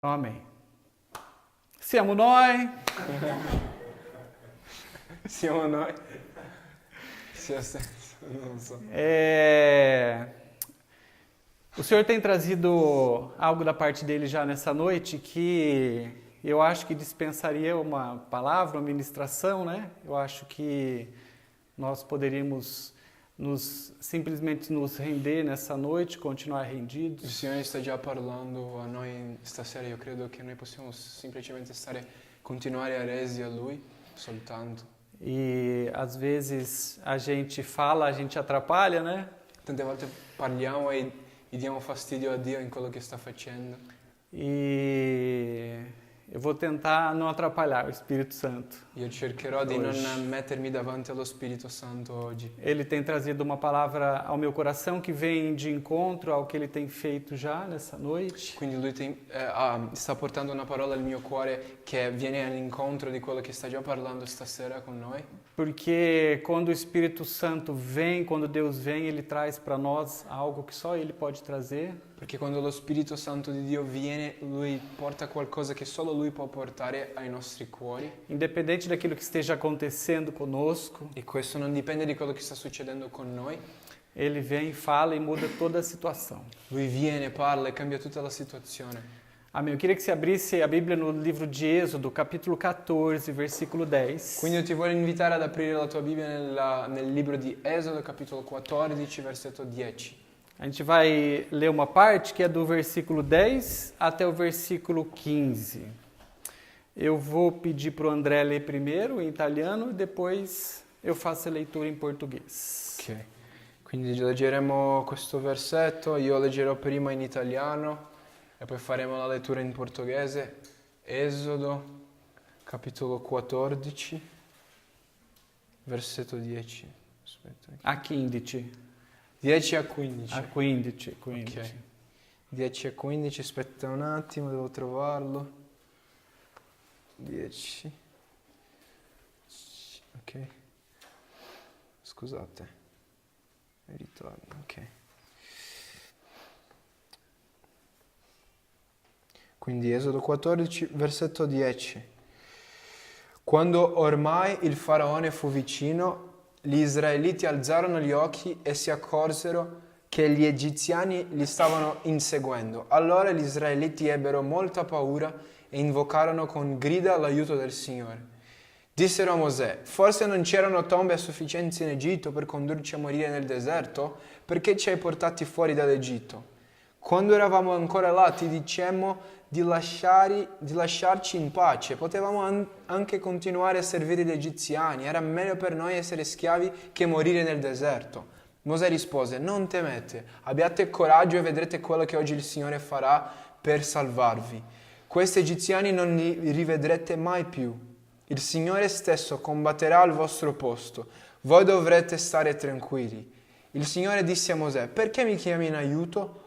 Amém. Siamo noi. Siamo noi. Se ha senso, non so. O Senhor tem trazido algo da parte dele já nessa noite que eu acho que dispensaria uma palavra, uma ministração, né? Eu acho que nós poderíamos simplesmente nos render nessa noite, continuar rendidos. Il Signore sta già parlando a noi stasera, io credo che noi possiamo semplicemente continuare resi a Lui soltanto. E às vezes a gente fala, a gente atrapalha, né? Tante volte parliamo e diamo fastidio a Dio in quello che sta facendo. E eu vou tentar não atrapalhar o Espírito Santo. Io cercherò di non mettermi davanti allo Spirito Santo oggi. Ele tem trazido uma palavra ao meu coração que vem de encontro ao que ele tem feito já nessa noite. Quindi Lui sta portando una parola al mio cuore che viene all'incontro di quello che sta già parlando stasera con noi. Porque quando o Espírito Santo vem, quando Deus vem, ele traz para nós algo que só ele pode trazer. Perché quando lo Spirito Santo di Dio viene, Lui porta qualcosa che solo Lui può portare ai nostri cuori. Independente daquilo que esteja acontecendo conosco. E questo non dipende di quello che sta succedendo con noi. Ele vem, fala e muda toda a situação. Lui viene, parla e cambia tutta la situazione. Amém. Eu queria que você abrisse a Bíblia no livro de Êxodo, capítulo 14, versículo 10. Quindi io ti voglio invitare ad aprire la tua Bibbia nel libro di Esodo, capitolo 14, versetto 10. A gente vai ler uma parte que é do versículo 10 até o versículo 15. Eu vou pedir para o André ler primeiro em italiano e depois eu faço a leitura em português. Ok, quindi leggeremo questo versetto, io leggerò prima in italiano e poi faremo la lettura in portoghese. Esodo, capitolo 14, versetto 10. Aspetta. A 15. 10 a 15. A 15. Ok. 10 a 15, aspetta un attimo, devo trovarlo. 10. Ok. Scusate. Ritorno, ok. Quindi Esodo 14, versetto 10. Quando ormai il faraone fu vicino, gli israeliti alzarono gli occhi e si accorsero che gli egiziani li stavano inseguendo. Allora gli israeliti ebbero molta paura e invocarono con grida l'aiuto del Signore. Dissero a Mosè: forse non c'erano tombe a sufficienza in Egitto per condurci a morire nel deserto? Perché ci hai portati fuori dall'Egitto? Quando eravamo ancora là ti dicemmo di lasciarci in pace. Potevamo anche continuare a servire gli egiziani. Era meglio per noi essere schiavi che morire nel deserto. Mosè rispose: non temete, abbiate coraggio e vedrete quello che oggi il Signore farà per salvarvi. Questi egiziani non li rivedrete mai più. Il Signore stesso combatterà al vostro posto. Voi dovrete stare tranquilli. Il Signore disse a Mosè: perché mi chiami in aiuto?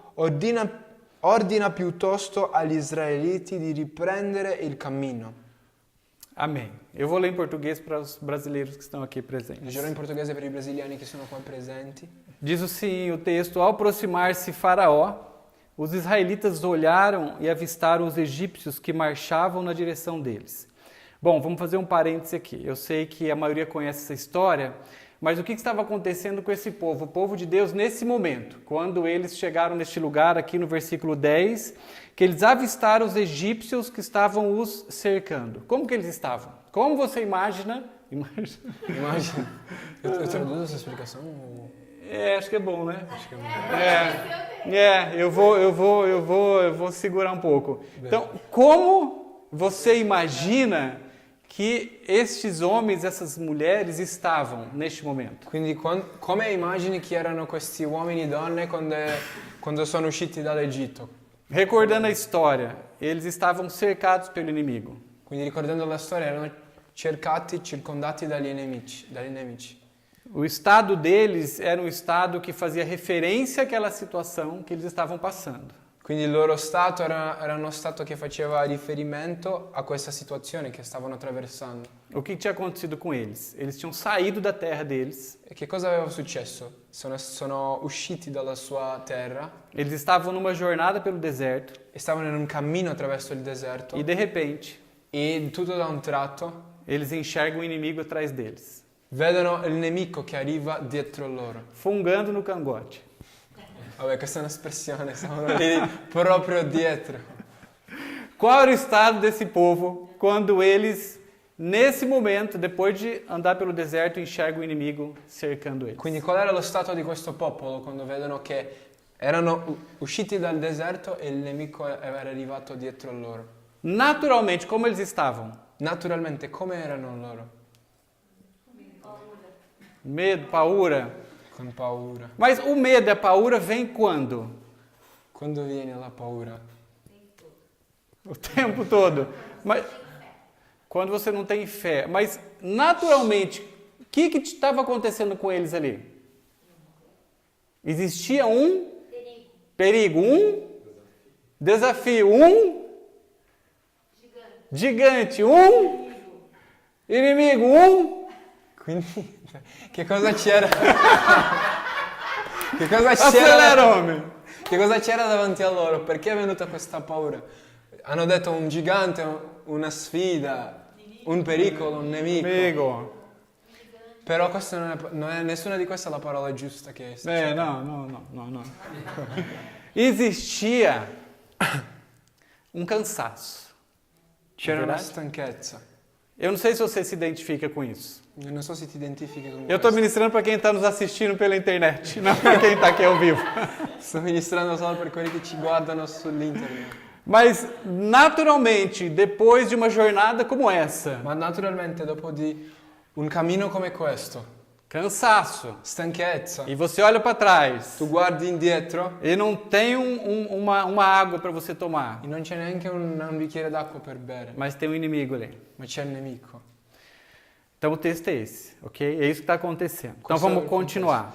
Ordina piuttosto agli israeliti di riprendere il cammino. Amém. Eu vou ler em português para os brasileiros que estão aqui presentes. Leggerò in portoghese per i brasiliani che sono qua presenti. Diz assim o texto: ao aproximar-se Faraó, os israelitas olharam e avistaram os egípcios que marchavam na direção deles. Bom, vamos fazer um parêntese aqui. Eu sei que a maioria conhece essa história, mas o que estava acontecendo com esse povo? O povo de Deus nesse momento, quando eles chegaram neste lugar aqui no versículo 10, que eles avistaram os egípcios que estavam os cercando. Como que eles estavam? Como você imagina? Imagina. Eu traduzo essa explicação? Acho que é bom, né? Acho que é bom. Eu vou segurar um pouco. Então, como você imagina que estes homens, essas mulheres estavam neste momento? Quindi come immagini che erano questi uomini e donne quando sono usciti dall'Egitto? Recordando a história, eles estavam cercados pelo inimigo. Quindi ricordando la storia erano circondati dagli nemici. O estado deles era um estado que fazia referência àquela situação que eles estavam passando. Quindi il loro stato era uno stato che faceva riferimento a questa situazione che stavano attraversando. O que tinha acontecido com eles? Eles tinham saído da terra deles, E che cosa aveva successo? Sono usciti dalla sua terra eles estavam numa jornada pelo deserto e stavano in un cammino attraverso il deserto e de repente e tutto da un tratto eles enxergam o inimigo atrás deles, vedono il nemico che arriva dietro loro. fungando no cangote. Vabbè, questa è un'espressione, stavano lì proprio dietro. Qual era o estado desse povo quando eles, nesse momento, depois de andar pelo deserto, enxergam o inimigo cercando eles? Quindi qual era lo stato di questo popolo quando vedono che erano usciti dal deserto e il nemico era arrivato dietro a loro? Naturalmente, como eles estavam? Naturalmente, come erano loro? Medo, paura. Con paura. Mas o medo e a paura vem quando? Quando viene la paura? O tempo todo. Mas quando você não tem fé. Mas naturalmente, o que estava acontecendo com eles ali? Existia um perigo, um desafio, um gigante, um inimigo, um. Quindi, che cosa c'era? Che cosa Acelera, c'era? homem. Che cosa c'era davanti a loro? Perché è venuta questa paura? Hanno detto un gigante, una sfida, un pericolo, un nemico. Amigo. Però questa non è nessuna di queste è la parola giusta che sta Não. Existia um cansaço. C'era una Verdade? stanchezza. Eu não sei se você se identifica com isso. Io non so se ti identifichi con Eu estou questo. ministrando para quem está nos assistindo pela internet, não para quem está aqui ao vivo. Sto ministrando solo per quelli che ci guardano sull'internet. Mas, naturalmente, depois de uma jornada como essa, Ma naturalmente dopo di un cammino come questo, cansaço, stanchezza, e você olha para trás tu guardi indietro e não tem uma água para você tomar, e non c'è neanche un bicchiere d'acqua per bere, mas tem um inimigo ali. ma c'è il nemico. Então o texto é esse, ok? É isso que está acontecendo. Então Qual é vamos o continuar.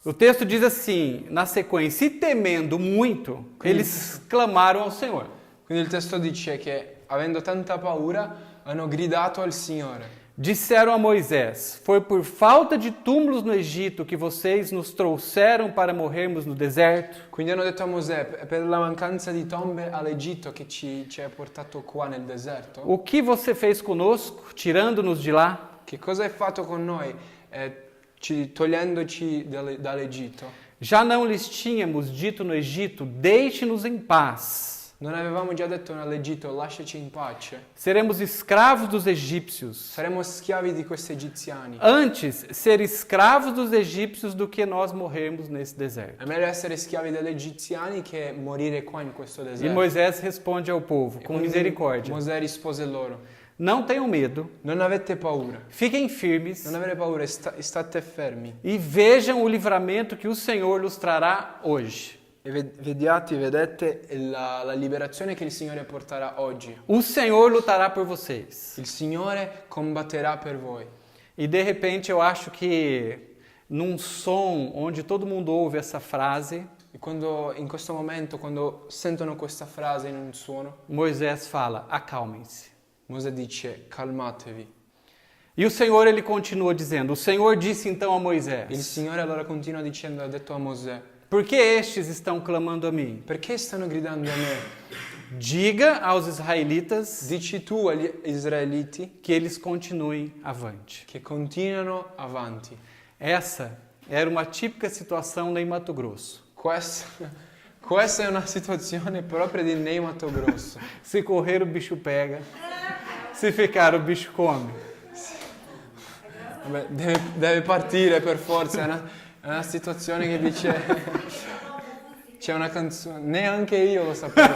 O texto diz assim, na sequência, e temendo muito, eles clamaram ao Senhor. Quindi il testo dice che avendo tanta paura hanno gridato al Signore. Disseram a Moisés, foi por falta de túmulos no Egito que vocês nos trouxeram para morrermos no deserto? Quindi hanno detto a Mosè, per la mancanza di tombe all'Egitto che ci ha portato qua nel deserto, O que você fez conosco, tirando-nos de lá? che cosa hai fatto con noi togliendoci dall'Egitto? Já não lhes tínhamos dito no Egito, deixe-nos em paz. Non avevamo già detto all'Egitto, lasciaci in pace? Seremos escravos dos egípcios. Saremo schiavi di questi egiziani. Antes, ser escravos dos egípcios do que nós morrermos nesse deserto. È meglio essere schiavi degli egiziani che morire qua in questo E deserto. Moisés responde ao povo E com quindi misericórdia. Mosè rispose loro, Não tenham medo, non avete paura, fiquem firmes non avete paura, state fermi. e vejam o livramento que o Senhor nos trará hoje. E vedete la liberazione che il Signore porterà oggi. O Senhor lutará por vocês. Il Signore combatterà per voi. E de repente eu acho que num som onde todo mundo ouve essa frase, E quando, in questo momento, quando sentono questa frase in un suono, Moisés fala: acalmem-se. Mosè dice, calmatevi. E o Senhor ele continua dizendo: o Senhor disse então a Il Moisés: Signore allora continua dicendo, ha detto a Mosè, por que estes estão clamando a mim? perché stanno gridando a me? Diga aos israelitas Dici tu agli israeliti que eles continuem avante. che continuano avanti. Essa era uma típica situação em Mato Grosso. Questa è una situazione proprio di Ney Mato Grosso. Se correr o bicho pega, se ficar o bicho come. Vabbè, deve partire per forza, è una situazione che dice... C'è una canzone, neanche io lo sapevo.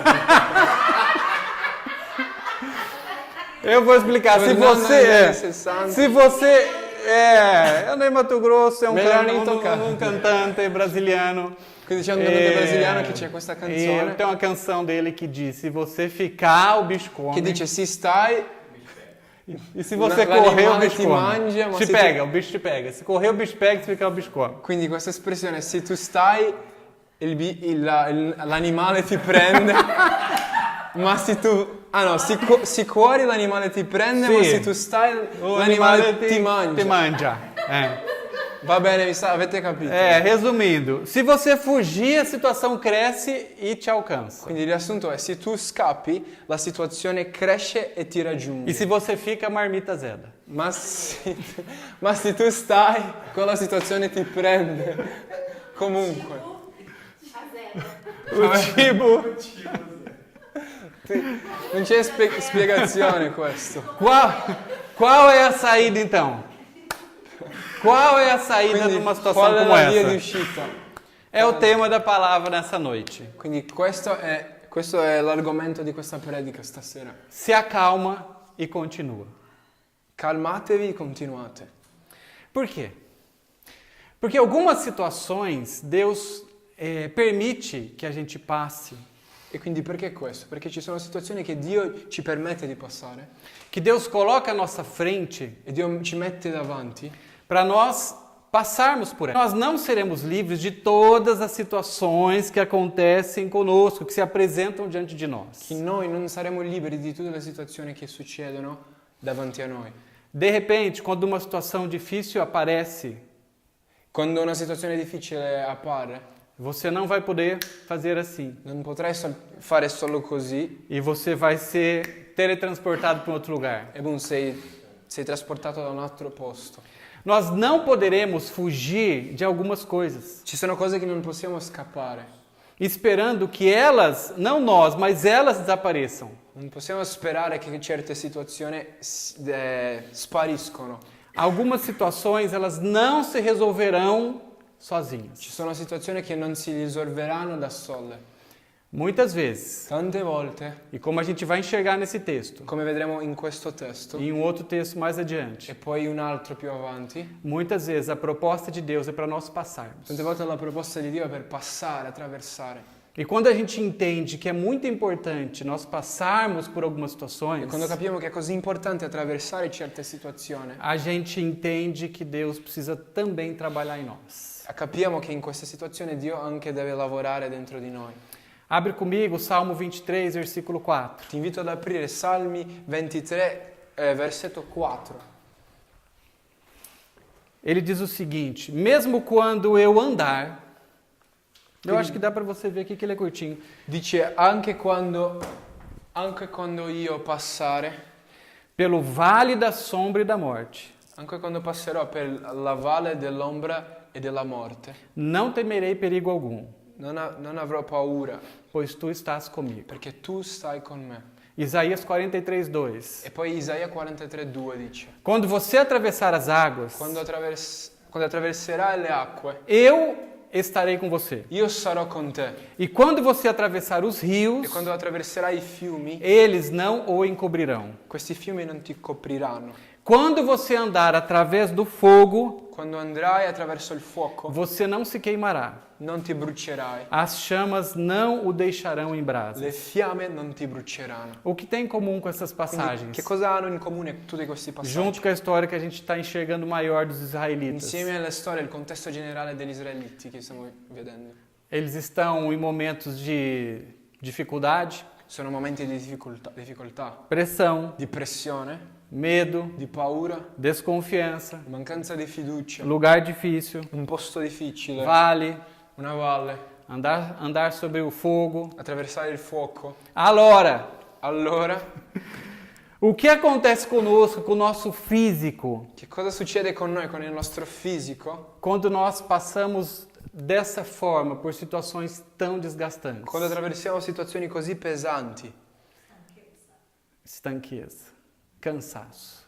Eu vou explicar. Se Fernando você é 60. se você é Ney Mato Grosso, é Melhor nem tocar. um cantante brasiliano. Quindi c'è un cantante brasiliano che c'è questa E canzone tem uma canção dele que diz: se você ficar, o bicho come. che dice se stai, E se você correr, o l'animale bicho ti come. mangia, ma Te se pega, o bicho te pega. Se correr, o bicho pega, se ficar, o bicho come. quindi questa espressione se tu stai l'animale ti prende, ma se tu... Ah no, se cuori l'animale ti prende, Sì. ma se tu stai l'animale ti mangia. Te mangia. Va bene, avete capito? Resumindo, se você fugir, a situação cresce e te alcança. Quindi il riassunto è, se tu scappi, la situazione cresce e ti raggiunge. E se você fica, a marmita zeda. Ma se tu stai, quella situazione ti prende. Comunque. O tipo... Non c'è spiegazione questo. Qual é a saída então? Qual é a saída Quindi, numa situação qual è como la via di essa? uscita? É o tema da palavra nessa noite. Quindi questo è l'argomento di questa predica stasera. Se acalma e continua. Calmatevi e continuate. Por quê? Porque algumas situações Deus permite que a gente passe. E quindi perché questo? Perché ci sono situazioni che Dio ci permette di passare Que Deus coloca à nossa frente e Dio ci mette davanti para nós passarmos por ela. Nós não seremos livres de todas as situações que acontecem conosco, que se apresentam diante de nós. che noi non saremo liberi di tutte le situazioni che succedono davanti a noi. De repente, quando uma situação difícil aparece, Quando una situazione difficile appare, você não vai poder fazer assim. non potrai fare solo così E você vai ser teletransportado para um outro lugar. e boom, sei trasportato da un altro posto. Nós não poderemos fugir de algumas coisas, Ci sono cose che non possiamo scappare. esperando que elas, não nós, mas elas desapareçam. Non possiamo sperare che certe situazioni spariscono. Algumas situações, elas não se resolverão sozinhas. Ci sono situazioni che non si risolveranno da sole. Muitas vezes. Tante volte, E como a gente vai enxergar nesse texto, come vedremo in questo testo, e em um outro texto mais e adiante, poi un altro più avanti, muitas vezes a proposta de Deus é para nós passarmos. tante volte la proposta di Dio è per passare, attraversare. E quando a gente entende que é muito importante nós passarmos por algumas E situações, quando capiamo che è così importante attraversare certe situazioni, a gente entende que Deus precisa também trabalhar em nós. capiamo che in queste situazioni Dio anche deve lavorare dentro di noi. Abre comigo Salmo 23, versículo 4. Ti invito ad aprire Salmi 23, versetto 4. Ele diz o seguinte: mesmo quando eu andar, eu acho que dá para você ver aqui que ele é curtinho. Dice anche quando io passare, Pelo vale da sombra e da morte, anche quando passerò per la valle dell'ombra e della morte, não temerei perigo algum, non avrò paura, pois tu estás comigo. perché tu stai con me. Isaías 43, 2. E poi Isaia 43,2 dice, Quando você atravessar as águas, quando attraverserai le acque, eu estarei com você. io sarò con te. E quando você atravessar os E rios, quando attraverserai i fiumi, eles não o encobrirão. questi fiumi non ti copriranno. Quando você andar através do fogo, Quando andrai attraverso il fuoco, você não se queimará. non ti brucerai. As chamas não o deixarão em brasa. Le fiamme non ti bruceranno. O que tem em comum com essas Quindi, passagens? che cosa hanno in comune tutti questi passaggi? Junto com a história que a gente está enxergando maior dos israelitas. Insieme alla storia, il contesto generale degli israeliti che stiamo vedendo. Eles estão em momentos de dificuldade, Sono momenti di difficoltà, pressão, di pressione, medo, di paura, desconfiança, di mancanza di fiducia, lugar difícil, un posto difficile, vale, una valle, andar sobre o fogo. attraversare il fuoco. Allora, Allora, o que acontece conosco, com o nosso físico, che cosa succede con noi, con il nostro fisico, quando nós passamos dessa forma por situações tão desgastantes? quando attraversiamo situazioni così pesanti? Estanqueza, cansaço.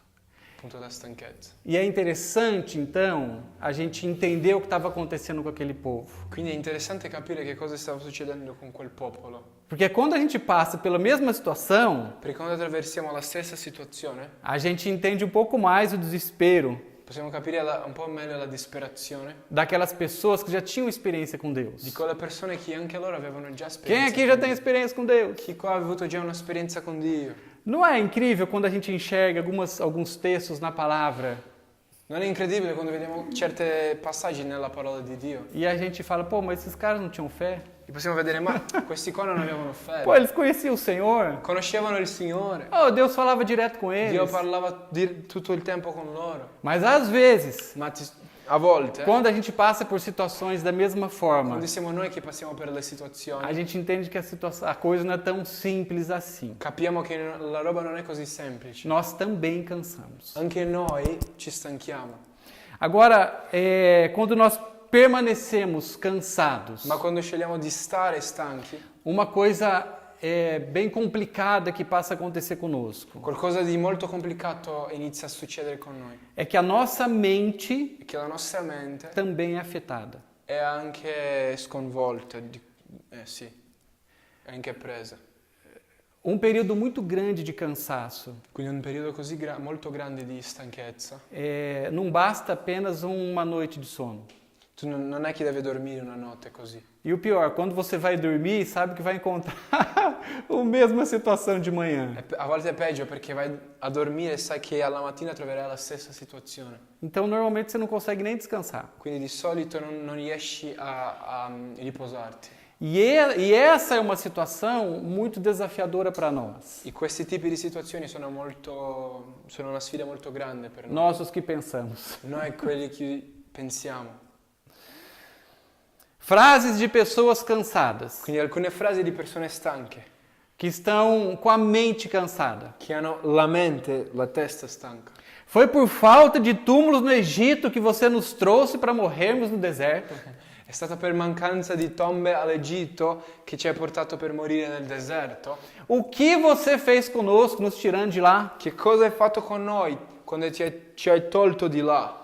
Punto da stanchezza. E é interessante, então, a gente entender o que estava acontecendo com aquele povo. Quindi è interessante capire che cosa stava succedendo con quel popolo. Porque quando a gente passa pela mesma situação, Perché quando attraversiamo la stessa situazione, a gente entende um pouco mais o desespero possiamo capire un po' meglio la disperazione daquelas pessoas que já tinham experiência com di Deus. quelle persone che anche loro avevano già Quem esperienza. aqui já tem experiência com Deus? Chi qua ha avuto già un'esperienza con Dio? Não é incrível quando a gente enxerga alguns textos na palavra Non è incredibile quando vediamo certi passaggi nella parola di Dio? E a gente fala, pô, mas esses caras não tinham fé? E possiamo vedere, ma questi qua non avevano Pô, fede. eles conheciam o Senhor. Conoscevano il Signore. Oh, Deus falava direto com Dio eles. parlava tutto il tempo con loro. Mas às vezes, Ma a volte, quando a gente passa por situações da mesma forma, quando siamo noi che passiamo per le a situazioni, gente entende que a coisa não é tão simples assim. capiamo che la roba non è così semplice. Nós também cansamos. Anche noi ci stanchiamo. Agora, quando nós permanecemos cansados, Ma quando scegliamo di stare stanchi, uma coisa bem complicada que passa a acontecer conosco qualcosa di molto complicato inizia a succedere con noi. é que a nossa mente E che la nostra mente também é afetada. è anche sconvolta, sì, è anche presa. Um período muito grande de cansaço. Quindi un periodo così molto grande di stanchezza. Não basta apenas uma noite de sono. Tu non è che devi dormire una notte così. E o pior, quando você vai dormir, sabe que vai encontrar a mesma situação de manhã. A volte è peggio perché vai a dormire e sai che alla mattina troverai la stessa situazione. Então, normalmente, você não consegue nem descansar. Quindi di solito non riesci a riposarti. E essa é uma situação muito desafiadora para nós. E questi tipi di situazioni sono una sfida molto grande per noi. Nós, os que pensamos. Noi quelli che pensiamo. Frases de pessoas cansadas, Quindi alcune frasi di persone stanche, que estão com a mente cansada. che hanno la mente, la testa stanca. Foi por falta de túmulos no Egito que você nos trouxe para morrermos no deserto. È stata per mancanza di tombe all'Egitto che ci hai portato per morire nel deserto? O que você fez conosco, nos tirando de lá? Che cosa hai fatto con noi quando ci hai tolto di là?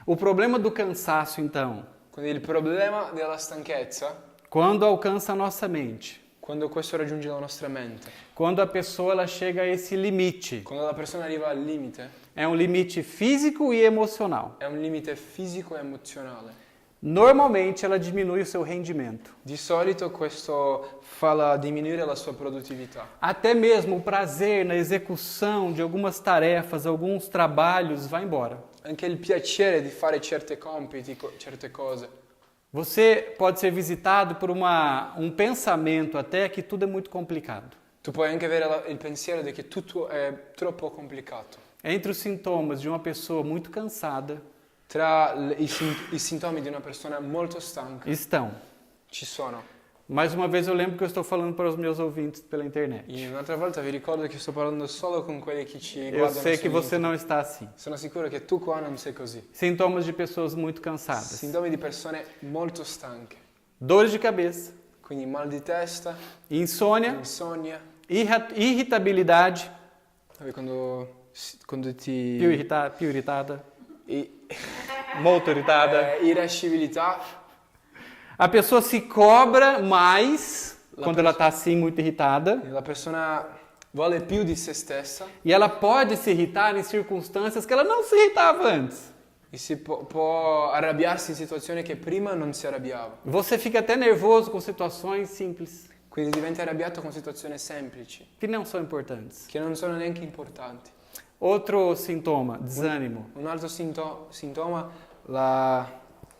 O problema do cansaço, então, Quindi il problema della stanchezza, quando alcança a nossa mente, quando questo raggiunge la nostra mente, quando a pessoa ela chega a esse limite, quando la persona arriva al limite, é um limite físico e emocional. è un limite fisico e emozionale. Normalmente ela diminui o seu rendimento. Di solito questo fa diminuire la sua produttività. Até mesmo o prazer na execução de algumas tarefas, alguns trabalhos vai embora. Anche il piacere di fare certi compiti, certe cose. Você pode ser visitado por um pensamento até que tudo é muito complicado. Tu puoi anche avere il pensiero di che tutto è troppo complicato. Entre os sintomas de uma pessoa muito cansada Tra i sintomi di una persona molto stanca estão. ci sono. Mais uma vez eu lembro que eu estou falando para os meus ouvintes pela internet. E un'altra volta vi ricordo che sto parlando solo con quelli che ci Eu guardano sei su que você internet. não está assim. Sono sicuro che tu qua non sei così. Sintomas de pessoas muito cansadas. Sintomi di persone molto stanche. Dores de cabeça, Quindi mal di testa, insônia, insonnia. irritabilidade, Quando ti... più irritada, i- molto irritada. irascibilità. A pessoa se cobra mais quando ela está assim muito irritada La persona vuole più di se stessa e ela pode se irritar em circunstâncias que ela não se irritava antes. e può arrabbiarsi in situazioni che prima non si arrabbiava. Você fica até nervoso com situações simples Quindi diventa arrabbiato con situazioni semplici, que não são importantes. che non sono neanche importanti. Outro sintoma, desânimo. Un altro sintoma,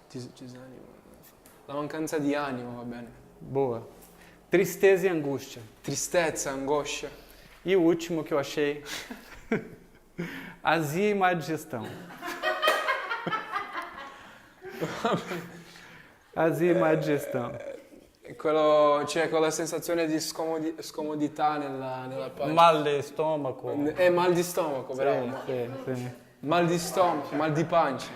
disanimo. La mancanza di animo, va bene. Boa. Tristeza e angústia. Tristezza, angoscia. E o último que eu achei, azia e má digestão. Azia e má digestão. C'è quella sensazione di scomodità nella pancia. Mal de estômago. È mal di stomaco, bravo. Sim. Mal di stomaco, mal di pancia.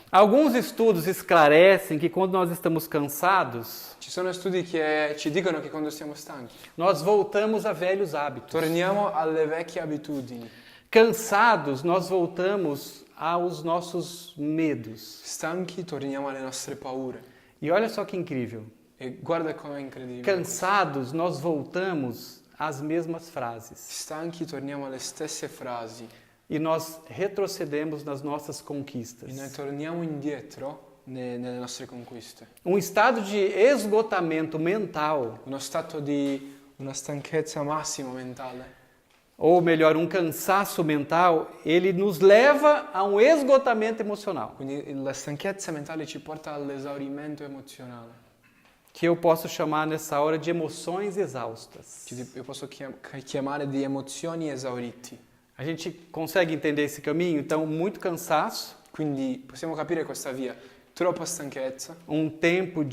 Alguns estudos esclarecem que quando nós estamos cansados, Ci sono studi che ci dicono che quando siamo stanchi nós voltamos a velhos hábitos. torniamo alle vecchie abitudini. Cansados, nós voltamos aos nossos medos. Stanchi torniamo alle nostre paure. E olha só que incrível. E guarda com'è incredibile. Cansados, nós voltamos às mesmas frases. Stanchi torniamo alle stesse frasi E nós retrocedemos nas nossas conquistas. e noi torniamo indietro nelle nostre conquiste. Um estado de esgotamento mental, Uno stato di una stanchezza massima mentale, ou melhor, um cansaço mental, ele nos leva a um esgotamento emocional, Quindi la stanchezza mentale ci porta all'esaurimento emozionale. que eu posso chamar nessa hora de emoções exaustas. Io posso chiamare di emozioni esauriti. A gente consegue entender esse caminho? Então, muito cansaço, Quindi possiamo capire questa via. Troppa stanchezza, um tempo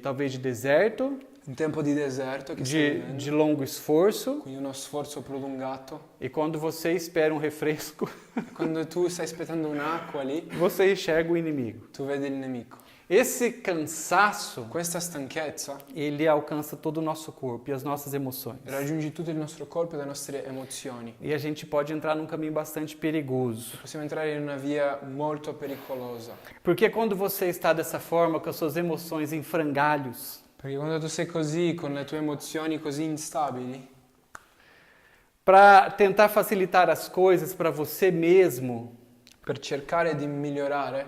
talvez de deserto, un tempo di deserto che stai vivendo, de longo esforço, quindi uno sforzo prolungato. e quando você espera um refresco, Quando tu stai aspettando un'acqua lì, você enxerga o inimigo. tu vedi il nemico. Esse cansaço, Questa stanchezza ele alcança todo o nosso corpo e as nossas emoções. raggiunge tutto il nostro corpo e le nostre emozioni. E a gente pode entrar num caminho bastante perigoso. Possiamo entrare in una via molto pericolosa. Porque quando você está dessa forma, com as suas emoções em frangalhos, Perché quando tu sei così, con le tue emozioni così instabili, para tentar facilitar as coisas para você mesmo, per cercare di migliorare,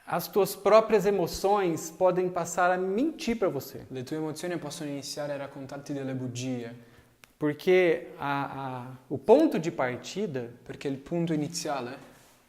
as tuas próprias emoções podem passar a mentir para você. le tue emozioni possono iniziare a raccontarti delle bugie. Porque o ponto de partida, Perché il punto iniziale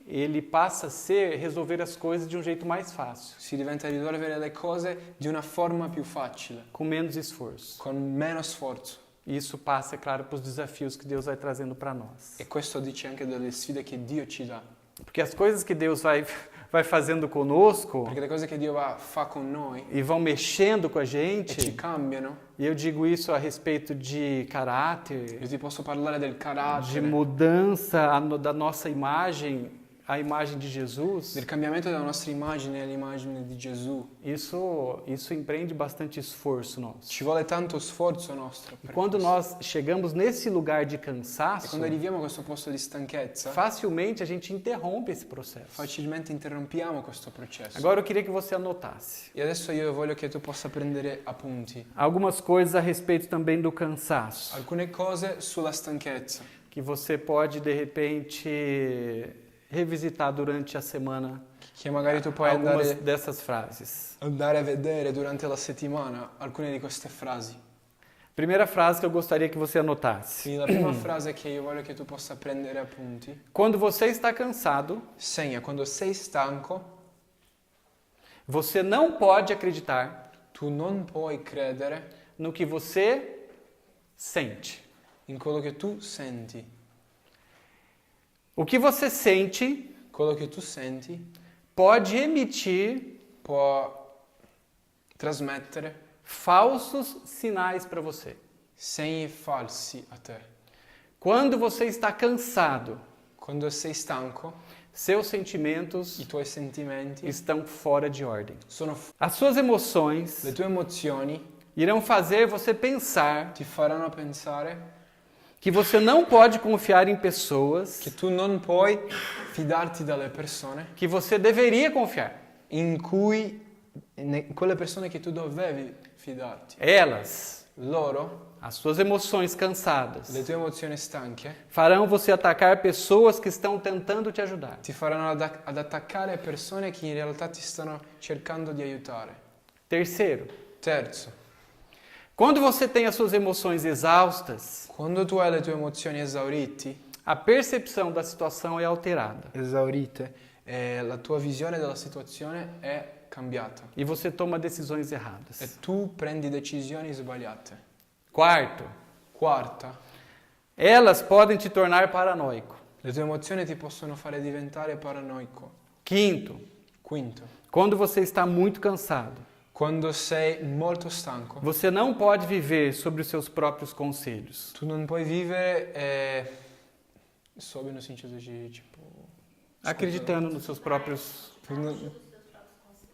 ele passa a ser resolver as coisas de um jeito mais fácil, si diventa risolvere le cose di una forma più facile, com menos esforço. con meno sforzo. E isso passa, é claro, para os desafios que Deus vai trazendo para nós. E questo dice anche delle sfide che Dio ci dà. Porque as coisas que Deus vai fazendo conosco Perché le cose che Dio fa con noi e vão mexendo com a e ci gente, cambiano, e eu digo isso a respeito de caráter, io ti posso parlare del de carattere, mudança da nossa imagem, a imagem de Jesus, del cambiamento della nostra immagine all'immagine di Gesù. isso empreende bastante esforço nosso. Ci vuole tanto sforzo nostro. E Per quando questo. nós chegamos nesse lugar de E cansaço, quando arriviamo a questo posto di stanchezza, facilmente a gente interrompe esse processo. facilmente interrompiamo questo processo. Agora eu queria que você anotasse E adesso io voglio che tu possa prendere appunti. algumas coisas a respeito também do cansaço, Alcune cose sulla stanchezza que você pode de repente revisitar durante a semana che magari tu puoi algumas dessas frases. andare a vedere durante la settimana alcune di queste frasi. Primeira frase que eu gostaria que você anotasse. Quindi la prima frase che io voglio che tu possa prendere appunti. Quando você está cansado, Segna, quando sei stanco, você não pode acreditar tu non puoi credere no que você sente. in quello che tu senti. O que você sente Quello che tu senti pode emitir può trasmettere falsos sinais para você. segni falsi a te. Quando você está cansado, Quando sei stanco, seus sentimentos i tuoi sentimenti estão fora de ordem. sono As suas emoções le tue emozioni irão fazer você pensar ti faranno pensare que você não pode confiar em pessoas che tu non puoi fidarti dalle persone que você deveria confiar. in cui quelle persone che tu dovevi fidarti. Elas, Loro, as suas emoções cansadas, le tue emozioni stanche, farão você atacar pessoas que estão tentando te ajudar. ti faranno ad attaccare persone che in realtà ti stanno cercando di aiutare. Terceiro, Terzo, quando você tem as suas emoções exaustas, quando tu hai le tue emozioni a percepção da situação é alterada esaurite, la tua visione della situazione è cambiata e você toma decisões erradas. e tu prendi decisioni sbagliate. Quarto, Quarta, elas podem te tornar paranoico. le tue emozioni ti possono fare diventare paranoico. Quinto, Quinto, quando você está muito cansado, quando sei molto stanco, você não pode viver sobre os seus próprios conselhos. tu non puoi vivere sobe no sentido de tipo Acreditando nos seus próprios...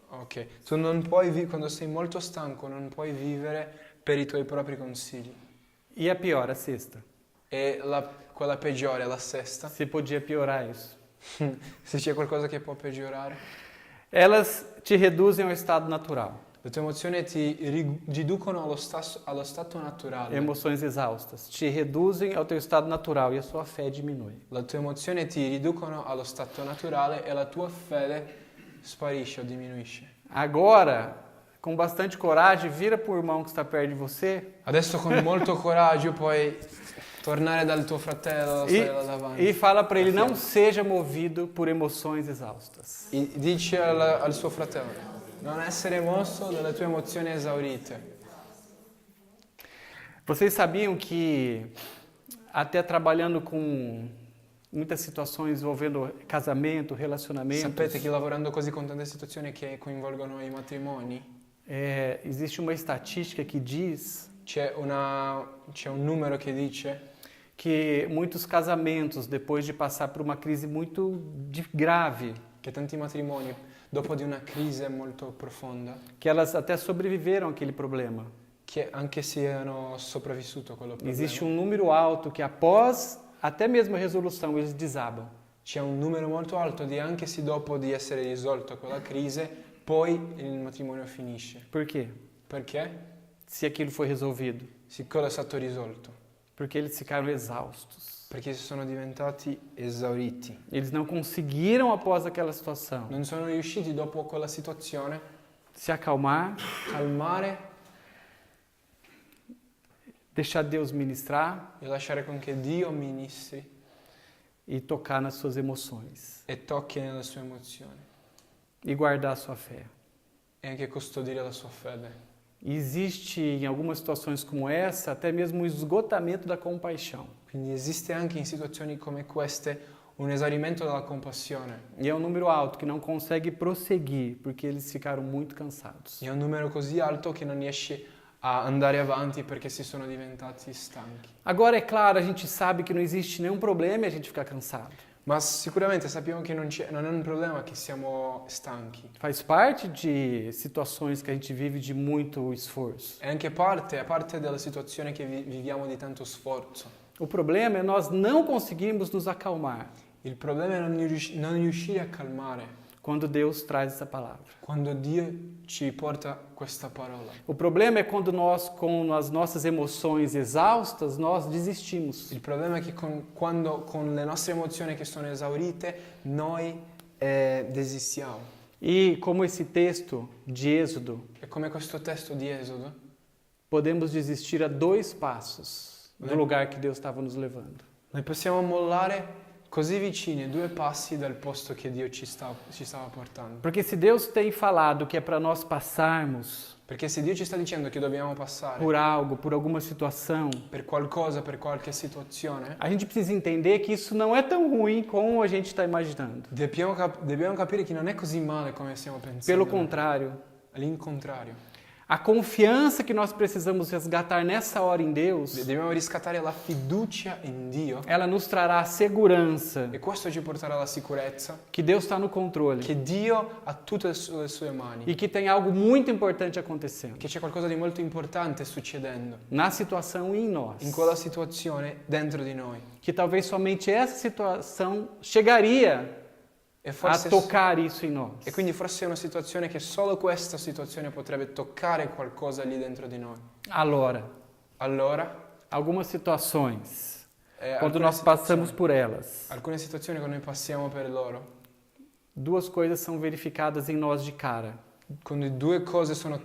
Ok, tu non puoi quando sei molto stanco non puoi vivere per i tuoi propri consigli. E a pior, a sexta. E quella peggiore, la sesta, Se podia piorar isso. se c'è qualcosa che può peggiorare, Elas te reduzem ao estado natural. le tue emozioni ti riducono allo stato naturale. Emoções exaustas. Te reduzem ao teu estado natural e a sua fé diminui. Le tue emozioni ti riducono allo stato naturale e la tua fede sparisce o diminuisce. Agora, com bastante coragem, vira para o irmão que está perto de você Adesso con molto coraggio puoi tornare dal tuo fratello, e, là davanti. e fala para ele, não seja movido por emoções exaustas. E dice al suo fratello, non essere mosso dalle tue emozioni esaurite. Vocês sabiam que até trabalhando com muitas situações envolvendo casamento, relacionamentos, Sapete che lavorando così con tante situazioni che coinvolgono i matrimoni, existe uma estatística que diz c'è un numero che dice que muitos casamentos, depois de passar por uma crise muito grave, che tanti matrimoni, dopo di una crisi molto profonda, que elas até sobreviveram àquele problema. che anche se hanno sopravvissuto a quello problema, Existe um número alto que após até mesmo a resolução eles desabam. c'è un numero molto alto di anche se dopo di essere risolto quella crisi, poi il matrimonio finisce. Por quê? Perché? Se aquilo foi resolvido. Se quello è stato risolto. Porque eles ficaram exaustos. Perché si sono diventati esauriti. Eles não conseguiram, após aquela situação, Non sono riusciti dopo quella situazione se acalmar, calmare deixar Deus ministrar e lasciare con che Dio ministri e tocar nas suas emoções. e tocchi nelle sue emozioni E guardar a sua fé. e anche custodire la sua fede. E existe, em algumas situações como essa, até mesmo um esgotamento da compaixão. Quindi esiste anche in situazioni come queste un esaurimento della compassione. E é um número alto que não consegue prosseguir, porque eles ficaram muito cansados. È un numero così alto che non riesce a andare avanti perché si sono diventati stanchi. Agora, é claro, a gente sabe que não existe nenhum problema em a gente ficar cansado. Ma sicuramente sappiamo che non è un problema che siamo stanchi. Faz parte de situações que a gente vive de muito esforço. È anche è parte della situazione che viviamo di tanto sforzo. O problema é nós não conseguirmos nos acalmar Il problema è non riuscire a calmare quando Deus traz essa palavra. quando Dio ci porta questa parola. O problema é quando nós, com as nossas emoções exaustas, nós desistimos. Il problema è che quando con le nostre emozioni che sono esaurite noi desistiamo. E como esse texto de Êxodo, E come questo testo di Esodo, podemos desistir a 2 passos do lugar que Deus estava nos levando. noi possiamo mollare così vicini a 2 passi dal posto che Dio ci stava portando. Porque se Deus tem falado que é para nós passarmos Perché se Dio ci sta dicendo che dobbiamo passare por algo, por alguma situação, per qualcosa, per qualche situazione, a gente precisa entender que isso não é tão ruim como a gente está imaginando. dobbiamo capire che non è così male come stiamo pensando. Pelo contrário, All'incontrario. a confiança que nós precisamos resgatar nessa hora em Deus, Dobbiamo riscattare la fiducia in Dio ela nos trará a segurança e questo ci porterà alla sicurezza que Deus está no controle che Dio ha tutte le sue mani, e que tem algo muito importante acontecendo che c'è qualcosa di molto importante succedendo na situação e em nós. in quella situazione dentro di noi. Que talvez somente essa situação chegaria E a forse tocar isso em nós. e quindi forse è una situazione che solo questa situazione potrebbe toccare qualcosa lì dentro di noi. Allora, Allora, algumas situações, quando alcune nós passamos situazioni, por elas, alcune situazioni quando noi passiamo per loro, 2 coisas são verificadas em nós de cara. quando 2 cose sono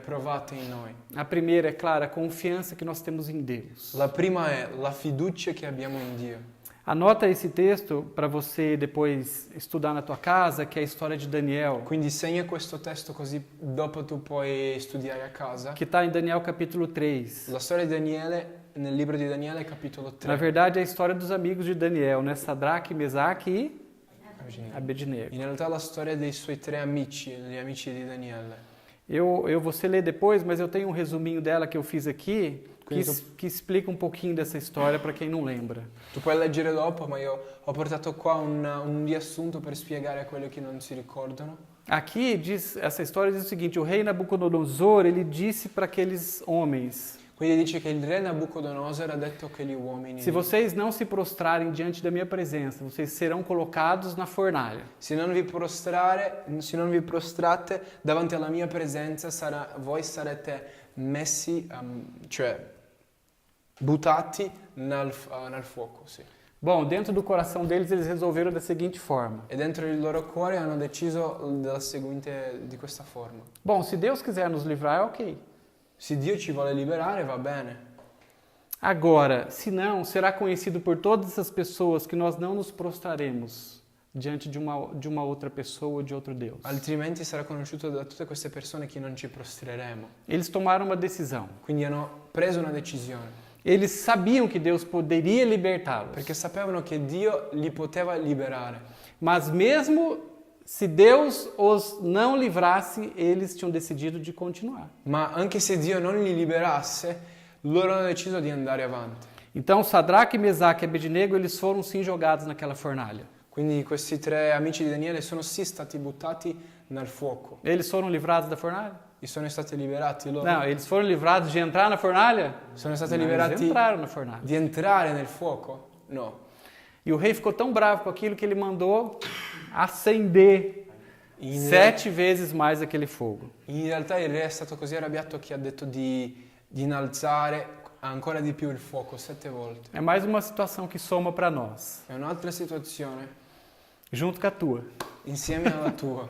provate in noi. A primeira é, claro, a confiança que nós temos em Deus. La prima è la fiducia che abbiamo in Dio. Anota esse texto para você depois estudar na tua casa, que é a história de Daniel, Quindi segna questo testo così dopo tu puoi studiare a casa. que está em Daniel capítulo 3. La storia di Daniele, nel libro di Daniele capitolo 3. Na verdade, é a história dos amigos de Daniel, né? Sadraque, Mesaque e Abednego. In realtà la storia dei suoi 3 amici, gli amici di Daniele. Eu vou ler depois, mas eu tenho um resuminho dela que eu fiz aqui, que explica um pouquinho dessa história para quem não lembra. Tu puoi leggere dopo, ma io ho portato qua un riassunto per spiegare a quelli che non si ricordano. Aqui diz, essa história diz o seguinte: o rei Nabucodonosor, ele disse para aqueles homens: Quindi dice che il re Nabucodonosor ha detto che gli uomini, se vocês não se prostrarem diante da minha presença, vocês serão colocados na fornalha. se non vi prostrate davanti alla mia presenza, voi sarete messi, cioè buttati nel fuoco, sì. Bom, dentro do coração deles, eles resolveram da seguinte forma. E dentro il loro cuore hanno deciso di questa forma. Bom, se Deus quiser nos livrar, é ok. Se Dio ci vuole liberare, va bene. Agora, se não, será conhecido por todas essas pessoas que nós não nos prostraremos diante de uma outra pessoa ou de outro Deus. Altrimenti sarà conosciuto da tutte queste persone che non ci prostreremo. Eles tomaram uma decisão. Quindi hanno preso una decisione. Eles sabiam que Deus poderia libertá-los. Perché sapevano che Dio li poteva liberare. Mas mesmo se Deus os não livrasse, eles tinham decidido de continuar. Ma anche se Dio non li liberasse, loro hanno deciso di andare avanti. Então, Sadraque, Mesaque e Abednego, eles foram sim jogados naquela fornalha. Quindi questi tre amici di Daniele sono sì stati buttati nel fuoco. Eles foram livrados da fornalha? E sono stati liberati loro? Não, eles foram livrados de entrar na fornalha? Sono stati Não, eles liberati entraram na fornalha. di entrare nel fuoco? No. E o rei ficou tão bravo com aquilo que ele mandou acender 7 vezes mais aquele fogo. In realtà il re è stato così arrabbiato che ha detto di innalzare ancora di più il fuoco 7 volte. É mais uma situação que soma para nós, È un'altra situazione junto com a tua. insieme alla tua.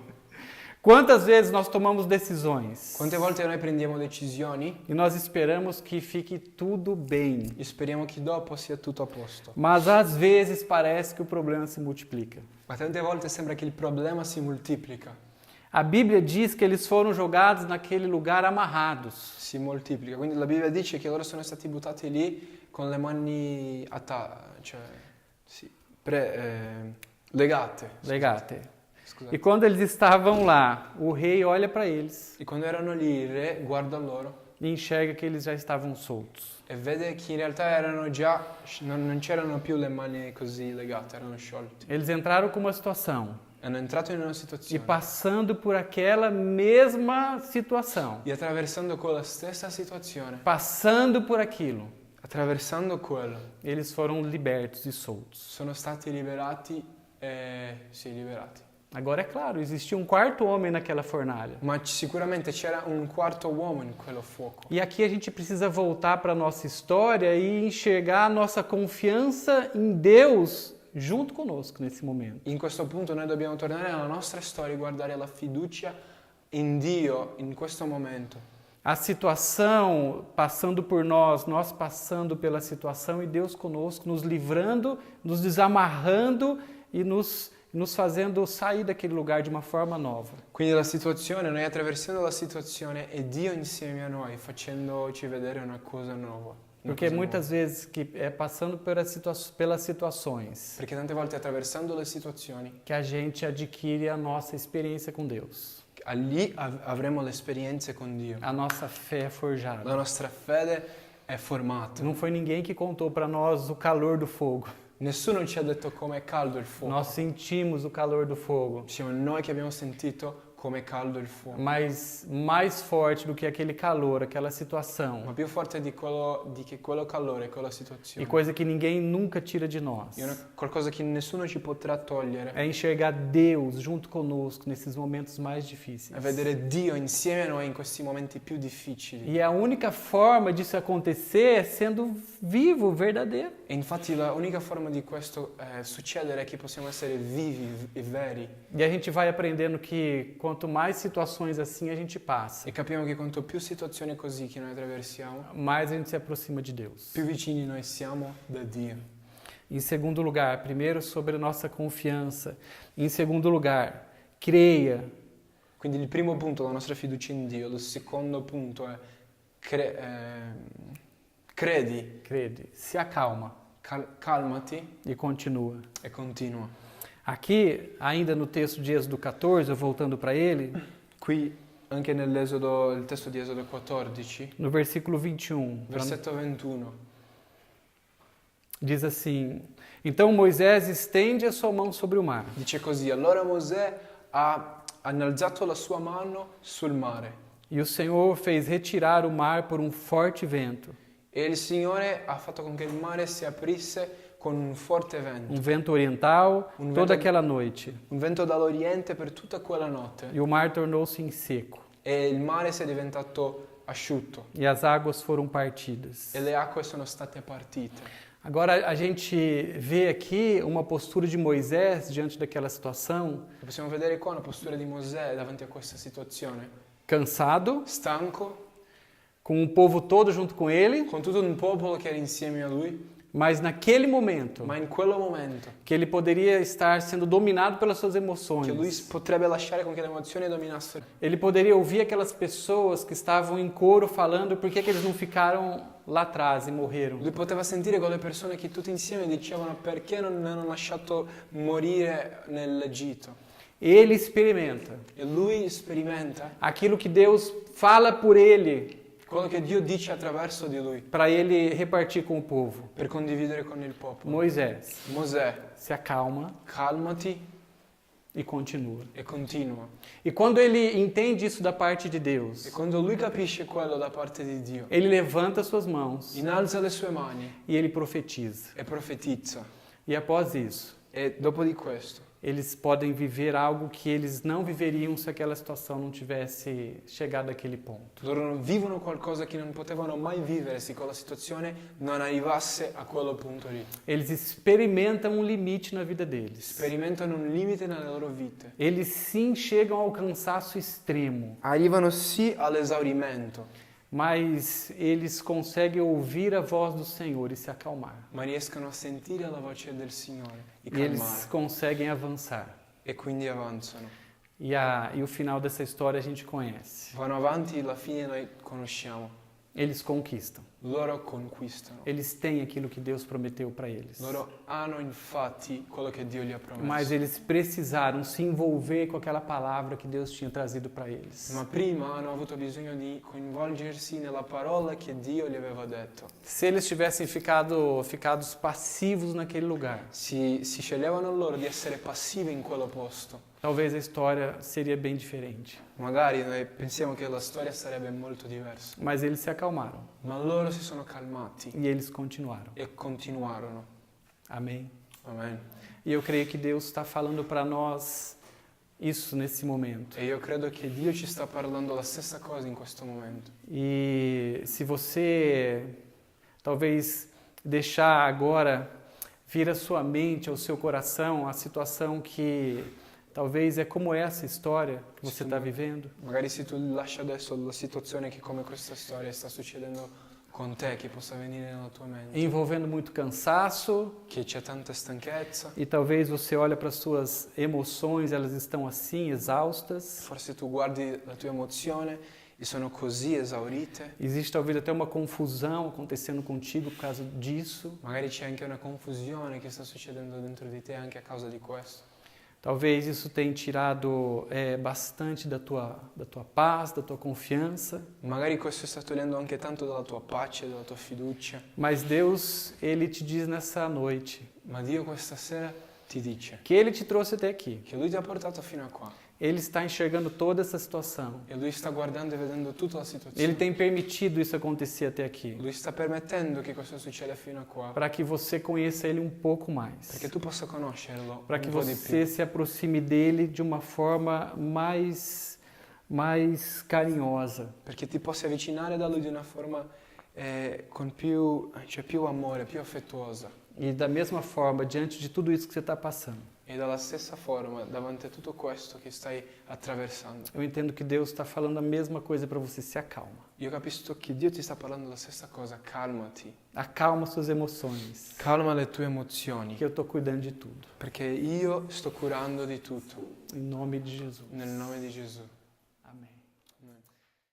Quantas vezes nós tomamos decisões Quante volte noi prendiamo decisioni e nós esperamos que fique tudo bem, e speriamo che dopo sia tutto a posto. mas às vezes parece que o problema se multiplica. Ma tante volte sembra che il problema si moltiplica. A Bíblia diz que eles foram jogados naquele lugar amarrados. Si moltiplica. Quindi la Bibbia dice che loro sono stati buttati lì con le mani cioè sì, legate. Legate. Scusate. E quando eles estavam lá, o rei olha para eles E quando erano lì, il re guarda loro e enxerga que eles já estavam soltos. e vede che in realtà erano già, non c'erano più le mani così legate, erano sciolti. Eles entraram com uma situação Hanno entrato in una e situazione passando por aquela mesma situação, e attraversando quella stessa situazione, passando por aquilo, attraversando quello, eles foram libertos e soltos. sono stati liberati liberati. Agora é claro, existia um quarto homem naquela fornalha. Ma sicuramente c'era un quarto uomo in quello fuoco. E aqui a gente precisa voltar para a nossa história e enxergar a nossa confiança em Deus junto conosco nesse momento. In questo punto noi dobbiamo tornare alla nostra storia e guardare la fiducia in Dio in questo momento. A situação passando por nós, nós passando pela situação e Deus conosco, nos livrando, nos desamarrando e nos fazendo sair daquele lugar de uma forma nova. Quindi la situazione, noi attraversando la situazione e Dio insieme a noi facendoci vedere una cosa nuova. Porque muitas vezes que é passando pelas situações Perché tante volte attraversando le situazioni que a gente adquire a nossa experiência com Deus. lì avremo le esperienze con Dio. A nossa fé é forjada. La nostra fede è formata. Não foi ninguém que contou para nós o calor do fogo. Nessuno ci ha detto com'è caldo il fuoco. Nós sentimos o calor do fogo. Siamo noi che abbiamo sentito com'è caldo il fuoco. Mas mais forte do que aquele calor, aquela situação. Ma più forte di quello calore, quella situazione. E coisa que ninguém nunca tira de nós. È qualcosa che nessuno ci potrà togliere. É enxergar Deus junto conosco nesses momentos mais difíceis. È vedere Dio insieme a noi in questi momenti più difficili. E a única forma disso acontecer é sendo vivo, verdadeiro. E infatti l'unica forma di questo succedere è che possiamo essere vivi e veri. E a gente vai aprendendo que quanto mais situações assim a gente passa, E capiamo che quanto più situazioni così che noi attraversiamo, mais a gente se aproxima de Deus. più vicini noi siamo da Dio. Em segundo lugar, primeiro sobre a nossa confiança. Em segundo lugar, creia. Quindi il primo punto è la nostra fiducia in Dio, il secondo punto è credi, Crede, se acalma calmati e continua. e continua. Aqui, ainda no texto de Êxodo 14, voltando para ele, Qui anche nell'Esodo, il testo di Esodo 14, no versículo 21, versetto 21, diz assim: Então Moisés estende a sua mão sobre o mar, dice così: allora Mosè ha innalzato la sua mano sul mare e o Senhor fez retirar o mar por um forte vento, e il Signore ha fatto con che il mare si aprisse con un forte vento, vento oriental, Um toda vento- aquela noite, un vento dall'Oriente per tutta quella notte, e o mar tornou-se em seco, e il mare si è diventato asciutto e as águas foram partidas. e le acque sono state partite. Agora a gente vê aqui uma postura de Moisés diante daquela situação, Possiamo vedere qua una postura di Mosè davanti a questa situazione. cansado, Stanco, com o povo todo junto com ele, con tutto un popolo che era insieme a lui, mas naquele momento ma in quello momento que ele poderia estar sendo dominado pelas suas che lui emoções. potrebbe lasciare con che le emozioni dominassero. Ele poderia ouvir aquelas pessoas que estavam em coro falando por que eles não ficaram lá atrás e morreram. Lui poteva sentire quelle persone che tutti insieme dicevano perché non hanno lasciato morire nell'Egitto. Ele experimenta E lui sperimenta aquilo que Deus fala por ele quello che Dio dice attraverso di lui para ele repartir com o povo. per condividere con il popolo. Moisés Mosè, se acalma calmati e continua. e continua. E quando ele entende isso da parte de E Deus, quando lui capisce quello da parte di Dio, ele levanta suas mãos innalza le sue mani e ele profetiza. e profetizza. E após isso, E dopo di questo, eles podem viver algo que eles não viveriam se aquela situação não tivesse chegado àquele ponto. loro vivono qualcosa che non potevano mai vivere se quella situazione non arrivasse a quello punto lì. Eles experimentam um limite na vida deles. Sperimentano un limite nelle loro vite. Eles sim chegam ao cansaço extremo, Arrivano sì all'esaurimento, mas eles conseguem ouvir a voz do Senhor e se acalmar. ma riescono a sentire la voce del Signore, di E eles calmare, conseguem avançar. e quindi avanzano. E o final dessa história a gente conhece. Vanno avanti, la fine noi conosciamo. Eles conquistam. Loro conquistano. Eles têm aquilo que Deus prometeu para eles. Loro hanno infatti quello che Dio gli ha promesso. Mas eles precisaram se envolver com aquela palavra que Deus tinha trazido para eles. Ma prima hanno avuto bisogno di coinvolgersi nella parola che Dio gli aveva detto. Se eles tivessem ficados passivos naquele lugar, Si sceglievano loro di essere passivi in quello posto. talvez a história seria bem diferente. Magari noi pensiamo che la storia sarebbe molto diversa. Mas eles se acalmaram Ma loro si sono calmati e eles continuaram. e continuarono. Amém? Amen. E eu creio que Deus está falando para nós isso nesse momento. E io credo che Dio ci sta parlando la stessa cosa in questo momento. E se você talvez deixar agora vir à sua mente, ao seu coração, a situação que talvez é como essa história que você está vivendo, Magari se tu lasci adesso la situazione che come questa storia sta succedendo con te, che possa venire nella tua mente, envolvendo muito cansaço, che c'è tanta stanchezza, e talvez você olha para as suas emoções, elas estão assim, exaustas. forse tu guardi la tua emozione e sono così esaurite, Existe talvez até uma confusão acontecendo contigo por causa disso. magari c'è anche una confusione che sta succedendo dentro di te anche a causa di questo. Talvez isso tenha tirado bastante da tua paz, da tua confiança. Magari questo sta togliendo anche tanto dalla tua pace, dalla tua fiducia, Mas Deus, Ele te diz nessa noite ma Dio questa sera ti dice que Ele te trouxe até aqui. che Lui ti ha portato fino a qua Ele está enxergando toda essa situação. e Lui sta guardando e vedendo tutta la situazione. Ele tem permitido isso acontecer até aqui, Lui sta permettendo che questo succeda fino a qua para que você conheça Ele um pouco mais, perché tu possa conoscerlo para que un po' di você più, se aproxime dele de uma forma mais carinhosa. perché ti possa avvicinare da Lui di una forma con più amore, più affettuosa. E da mesma forma, diante de tudo isso que você está passando, E dalla stessa forma, davanti a tutto questo che stai attraversando, eu entendo que Deus está falando a mesma coisa para você. Se acalma. io capisco che Dio ti sta parlando la stessa cosa. Calmati, Acalma suas emoções, calma le tue emozioni, que eu estou cuidando de tudo. perché io sto curando di tutto, Em nome de Jesus. nel nome di Gesù.